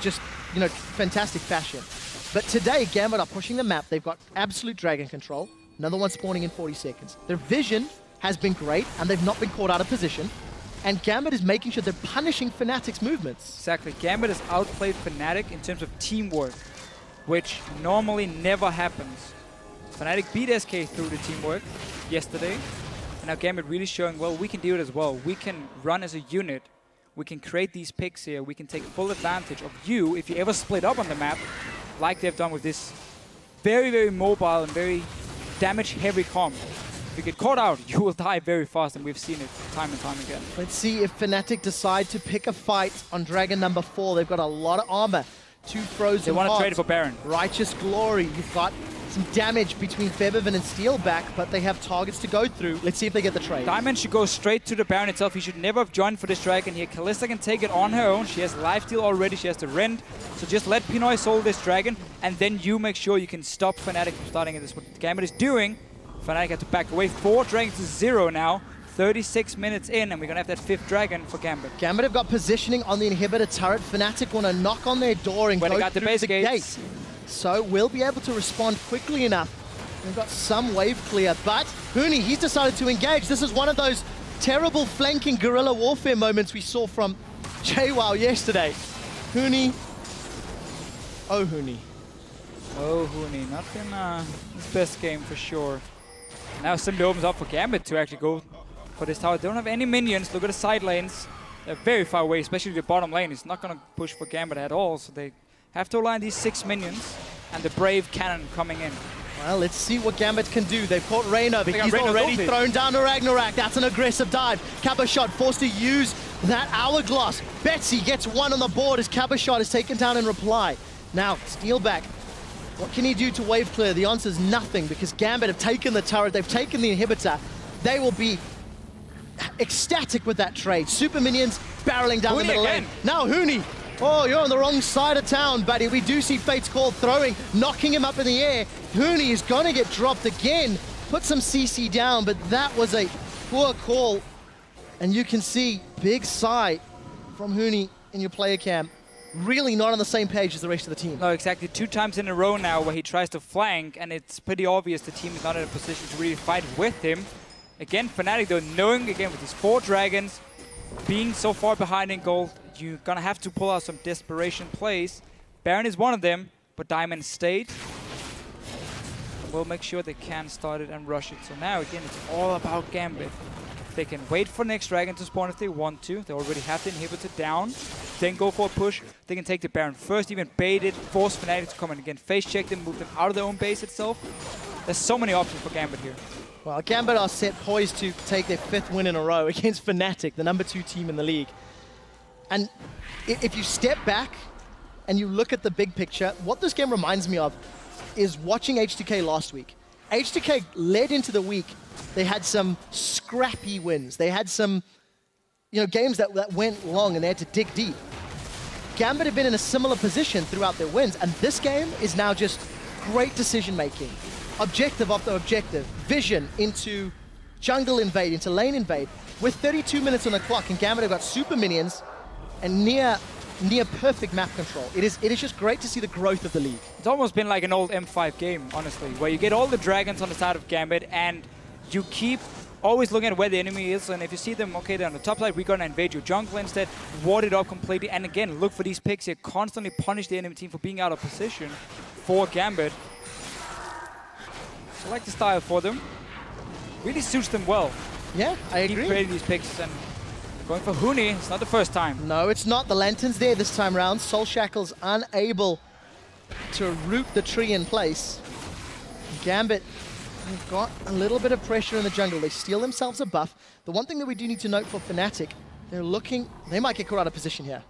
just, fantastic fashion. But today, Gambit are pushing the map. They've got absolute dragon control. Another one spawning in 40 seconds. Their vision has been great, and they've not been caught out of position. And Gambit is making sure they're punishing Fnatic's movements. Exactly. Gambit has outplayed Fnatic in terms of teamwork, which normally never happens. Fnatic beat SK through the teamwork yesterday, and now Gambit really showing, well, we can do it as well. We can run as a unit. We can create these picks here. We can take full advantage of you if you ever split up on the map, like they've done with this very, very mobile and very damage-heavy comp. If you get caught out, you will die very fast, and we've seen it time and time again. Let's see if Fnatic decide to pick a fight on Dragon number 4. They've got a lot of armor. 2 frozen They want to trade it for Baron. Righteous Glory. You've got some damage between Febiven and Steelback, but they have targets to go through. Let's see if they get the trade. Diamond should go straight to the Baron itself. He should never have joined for this dragon here. Kalista can take it on her own. She has lifesteal already. She has the rend. So just let Pinoy soul this dragon, and then you make sure you can stop Fnatic from starting at this. What Gambit is doing, Fnatic had to back away. 4 dragons to 0 now. 36 minutes in, and we're going to have that 5th dragon for Gambit. Gambit have got positioning on the inhibitor turret. Fnatic want to knock on their door and go got through the gate. So we'll be able to respond quickly enough. We've got some wave clear, but Huni, he's decided to engage. This is one of those terrible flanking guerrilla warfare moments we saw from JWoww yesterday. Huni. Oh, Huni. Oh, Huni. Not in his best game for sure. Now simply opens up for Gambit to actually go for this tower. They don't have any minions. Look at the side lanes. They're very far away, especially the bottom lane. It's not going to push for Gambit at all, so they have to align these 6 minions and the brave cannon coming in. Well, let's see what Gambit can do. They've caught Reignover. He's already thrown down to Ragnarok. That's an aggressive dive. Cabochard forced to use that hourglass. Betsy gets one on the board as Cabochard is taken down in reply. Now, Steelback. What can he do to wave clear? The answer is nothing, because Gambit have taken the turret. They've taken the inhibitor. They will be ecstatic with that trade. Super minions barreling down the middle lane. Now Huni. Oh, you're on the wrong side of town, buddy. We do see Fate's Call throwing, knocking him up in the air. Huni is going to get dropped again. Put some CC down, but that was a poor call. And you can see big sigh from Huni in your player cam. Really not on the same page as the rest of the team. No, exactly. 2 times in a row now where he tries to flank, and it's pretty obvious the team is not in a position to really fight with him. Again, Fnatic, though, knowing again with these 4 dragons, being so far behind in gold, you're going to have to pull out some desperation plays. Baron is one of them, but Diamond stayed. We'll make sure they can start it and rush it. So now, again, it's all about Gambit. They can wait for next dragon to spawn if they want to. They already have the inhibitor down. Then go for a push. They can take the Baron first, even bait it, force Fnatic to come in again, face check them, move them out of their own base itself. There's so many options for Gambit here. Well, Gambit are set poised to take their 5th win in a row against Fnatic, the number 2 team in the league. And if you step back and you look at the big picture, what this game reminds me of is watching H2K last week. H2K led into the week. They had some scrappy wins. They had some, games that went long and they had to dig deep. Gambit have been in a similar position throughout their wins, and this game is now just great decision-making. Objective after objective. Vision into jungle invade, into lane invade. With 32 minutes on the clock, and Gambit have got super minions and near perfect map control. It is just great to see the growth of the league. It's almost been like an old M5 game, honestly, where you get all the dragons on the side of Gambit and you keep always looking at where the enemy is, and if you see them, okay, they're on the top side, we're gonna invade your jungle instead, ward it up completely, and again, look for these picks here, constantly punish the enemy team for being out of position for Gambit. I like the style for them. Really suits them well. Yeah, I agree. Keep creating these picks and going for Huni. It's not the first time. No, it's not. The Lantern's there this time around. Soul Shackle's unable to root the tree in place. Gambit have got a little bit of pressure in the jungle. They steal themselves a buff. The one thing that we do need to note for Fnatic, they're looking, they might get caught out of position here.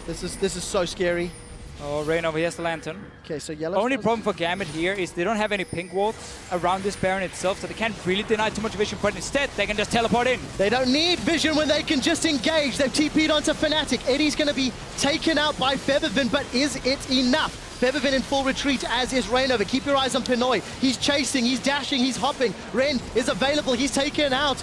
This is so scary. Oh, Reignover, he has the Lantern. Okay, so Yellow. Only problem for Gambit here is they don't have any pink wards around this Baron itself, so they can't really deny too much vision, but instead they can just teleport in. They don't need vision when they can just engage. They've TP'd onto Fnatic. Eddie's going to be taken out by Febiven, but is it enough? Febiven in full retreat, as is Reignover. Keep your eyes on Pinoy. He's chasing, he's dashing, he's hopping. Ren is available, he's taken out.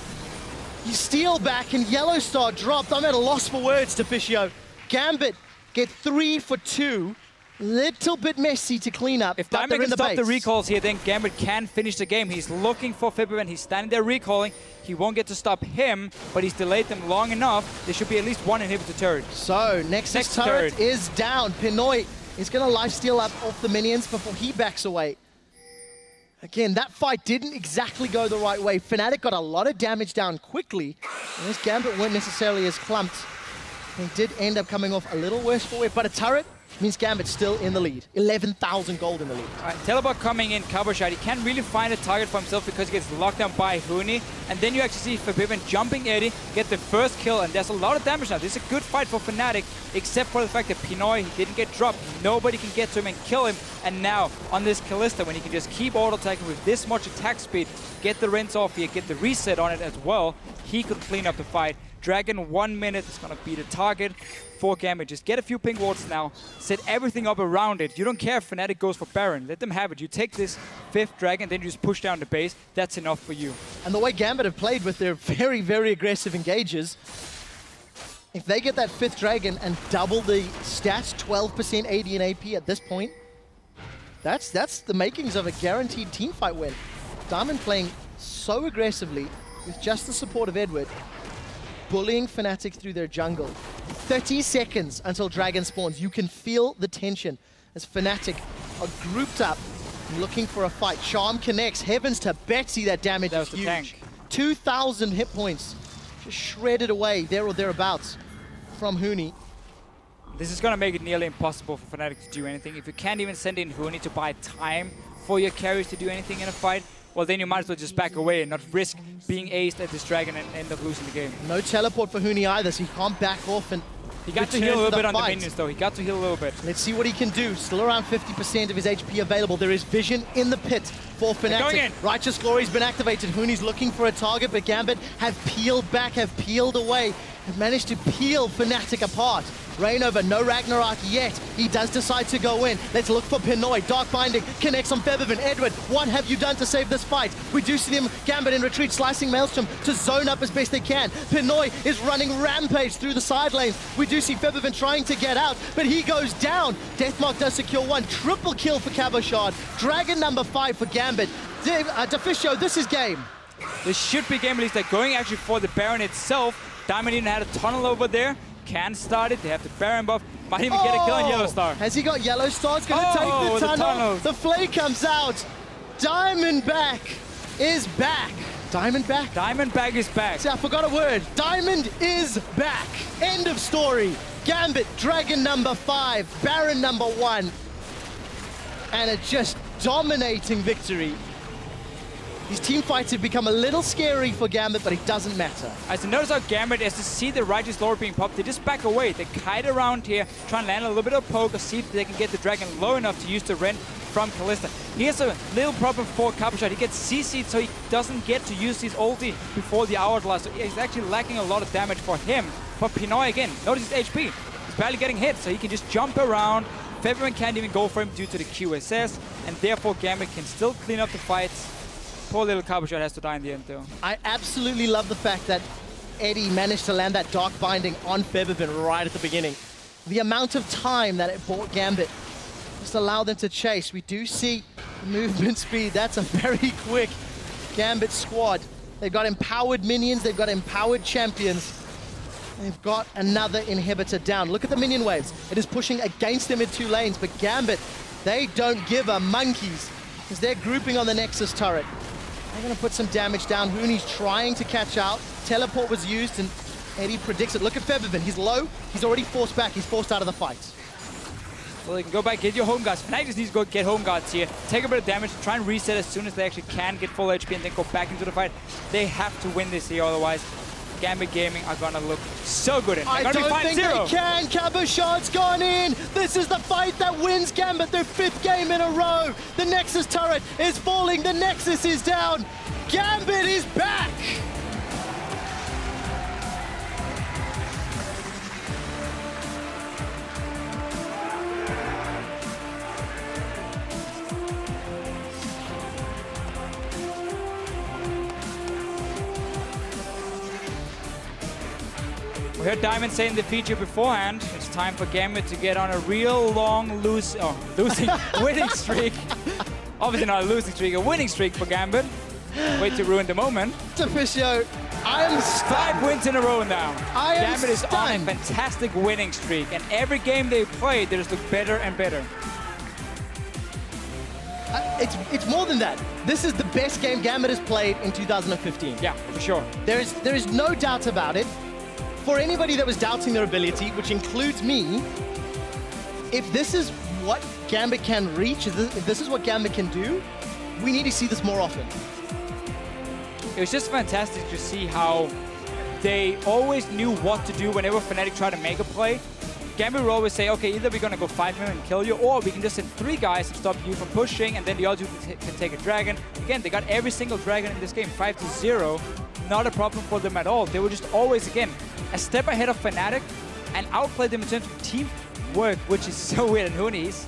You Steelback and YellowStar dropped. I'm at a loss for words, Deficio. Gambit get 3 for 2. Little bit messy to clean up. If Diamond can stop the recalls here, then Gambit can finish the game. He's looking for Febiven. He's standing there recalling. He won't get to stop him, but he's delayed them long enough. There should be at least one inhibitor turret. So, Nexus turret is down. Pinoy is going to lifesteal up off the minions before he backs away. Again, that fight didn't exactly go the right way. Fnatic got a lot of damage down quickly. And this Gambit weren't necessarily as clumped. They did end up coming off a little worse for it, but a turret means Gambit's still in the lead. 11,000 gold in the lead. Teleport coming in, Cabochard. He can't really find a target for himself because he gets locked down by Huni. And then you actually see Febiven jumping Eddie, get the first kill, and there's a lot of damage now. This is a good fight for Fnatic, except for the fact that Pinoy didn't get dropped. Nobody can get to him and kill him. And now, on this Kalista, when he can just keep auto-attacking with this much attack speed, get the rinse off here, get the reset on it as well, he could clean up the fight. Dragon 1 minute is going to be the target for Gambit. Just get a few pink wards now, set everything up around it. You don't care if Fnatic goes for Baron. Let them have it. You take this 5th Dragon, then you just push down the base. That's enough for you. And the way Gambit have played with their very, very aggressive engages, if they get that 5th Dragon and double the stats, 12% AD and AP at this point, that's the makings of a guaranteed teamfight win. Diamond playing so aggressively with just the support of Edward, bullying Fnatic through their jungle. 30 seconds until Dragon spawns. You can feel the tension as Fnatic are grouped up looking for a fight. Charm connects. Heavens to Betsy, that damage is huge. Tank. 2,000 hit points. Just shredded away there or thereabouts from Huni. This is going to make it nearly impossible for Fnatic to do anything. If you can't even send in Huni to buy time for your carries to do anything in a fight, well, then you might as well just back away and not risk being aced at this Dragon and end up losing the game. No teleport for Huni either, so he can't back off and he got to heal a little bit on the minions, though. He got to heal a little bit. Let's see what he can do. Still around 50% of his HP available. There is vision in the pit for Fnatic. Righteous Glory's been activated. Huni's looking for a target, but Gambit have peeled back, have peeled away, have managed to peel Fnatic apart. Reignover, no Ragnarok yet. He does decide to go in. Let's look for Pinoy. Dark Binding connects on Febiven. Edward, what have you done to save this fight? We do see them, Gambit in retreat, slicing Maelstrom to zone up as best they can. Pinoy is running rampage through the side lanes. We do see Febiven trying to get out, but he goes down. Deathmark does secure 1. Triple kill for Cabochard. Dragon number 5 for Gambit. Deficio, this is game. This should be game, at least. They're going actually for the Baron itself. Diamond even had a tunnel over there. Can start it. They have the Baron buff. Might even get a kill on YellowStar. Has he got YellowStar? It's going to take the tunnel. The flay comes out. Diamondback is back. Diamondback? Diamondback is back. See, I forgot a word. Diamond is back. End of story. Gambit, Dragon number 5, Baron number 1. And a just dominating victory. These team fights have become a little scary for Gambit, but it doesn't matter. As you notice how Gambit, as to see the Righteous Lord being popped, they just back away. They kite around here, try and land a little bit of poke, or see if they can get the Dragon low enough to use the Ren from Kalista. Here's a little problem for Cabochard. He gets CC'd, so he doesn't get to use his ulti before the hourglass. So he's actually lacking a lot of damage for him. But Pinoy, again, notice his HP. He's barely getting hit, so he can just jump around. Febiven can't even go for him due to the QSS, and therefore Gambit can still clean up the fights. Poor little Cabochard has to die in the end, though. I absolutely love the fact that Eddie managed to land that Dark Binding on Febiven right at the beginning. The amount of time that it bought Gambit just allowed them to chase. We do see movement speed. That's a very quick Gambit squad. They've got empowered minions, they've got empowered champions. They've got another inhibitor down. Look at the minion waves. It is pushing against them in 2 lanes, but Gambit, they don't give a monkeys because they're grouping on the Nexus turret. They're going to put some damage down. Huni's trying to catch out. Teleport was used, and Eddie predicts it. Look at Febiven. He's low. He's already forced back. He's forced out of the fight. So they can go back, get your home guards. Fnatic just needs to go get home guards here. Take a bit of damage, try and reset as soon as they actually can get full HP and then go back into the fight. They have to win this here, otherwise Gambit Gaming are gonna look so good. I don't think they can. Cabochard's gone in. This is the fight that wins Gambit their 5th game in a row. The Nexus turret is falling. The Nexus is down. Gambit is back. We heard Diamond say in the feature beforehand, it's time for Gambit to get on a real long winning streak. Obviously not a losing streak, a winning streak for Gambit. Way to ruin the moment. Deficio, I am stunned. 5 wins in a row now. Gambit is on a stunned. fantastic winning streak, and every game they play, they just look better and better. It's more than that. This is the best game Gambit has played in 2015. Yeah, for sure. There is no doubt about it. For anybody that was doubting their ability, which includes me, if this is what Gambit can reach, if this is what Gambit can do, we need to see this more often. It was just fantastic to see how they always knew what to do whenever Fnatic tried to make a play. Gambit would always say, okay, either we're going to go 5 minutes and kill you, or we can just send 3 guys and stop you from pushing, and then the other 2 can take a dragon. Again, they got every single dragon in this game, 5-0. Not a problem for them at all. They were just always, again, a step ahead of Fnatic and outplayed them in terms of teamwork, which is so weird. And Huni's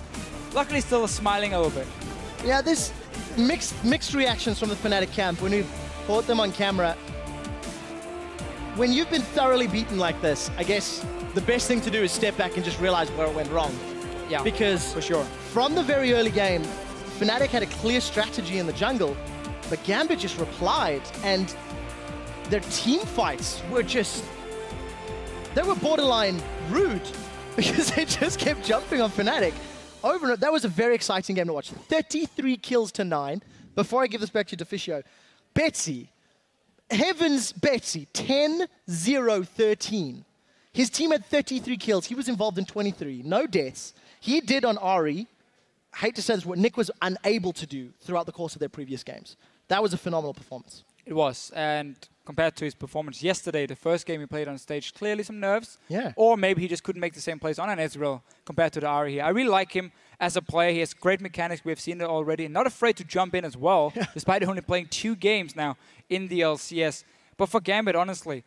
luckily still smiling a little bit. Yeah, this mixed reactions from the Fnatic camp when we've caught them on camera. When you've been thoroughly beaten like this, I guess the best thing to do is step back and just realize where it went wrong. Yeah, because for sure. From the very early game, Fnatic had a clear strategy in the jungle, but Gambit just replied, and their team fights were just, they were borderline rude because they just kept jumping on Fnatic over and over. That was a very exciting game to watch. 33 kills to 9. Before I give this back to Deficio, Betsy, Heaven's Betsy, 10-0-13. His team had 33 kills. He was involved in 23. No deaths. He did on Ahri. I hate to say this, what Nick was unable to do throughout the course of their previous games. That was a phenomenal performance. It was, and compared to his performance yesterday, the first game he played on stage, clearly some nerves. Yeah. Or maybe he just couldn't make the same plays on an Ezreal compared to the Ahri here. I really like him as a player. He has great mechanics. We've seen it already. Not afraid to jump in as well, despite only playing 2 games now in the LCS. But for Gambit, honestly,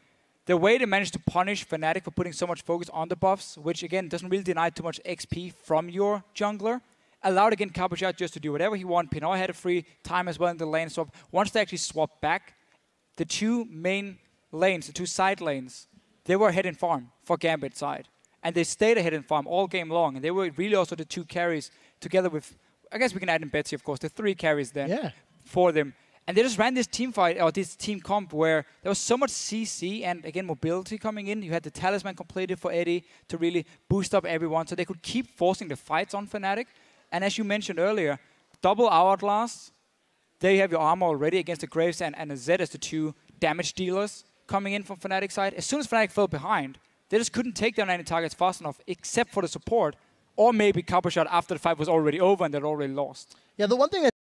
the way they managed to punish Fnatic for putting so much focus on the buffs, which again doesn't really deny too much XP from your jungler, allowed again Cabochard just to do whatever he wanted. Pinoy had a free time as well in the lane swap. Once they actually swapped back, the 2 main lanes, the 2 side lanes, they were ahead in farm for Gambit side. And they stayed ahead in farm all game long. And they were really also the 2 carries together with, I guess we can add in Betsy, of course, the 3 carries there for them. And they just ran this team fight, or this team comp, where there was so much CC and, again, mobility coming in. You had the Talisman completed for Eddie to really boost up everyone, so they could keep forcing the fights on Fnatic. And as you mentioned earlier, double Hourglass, there you have your armor already against the Graves and a Zed as the 2 damage dealers coming in from Fnatic side. As soon as Fnatic fell behind, they just couldn't take down any targets fast enough, except for the support, or maybe Cabochard after the fight was already over and they'd already lost. Yeah, the one thing that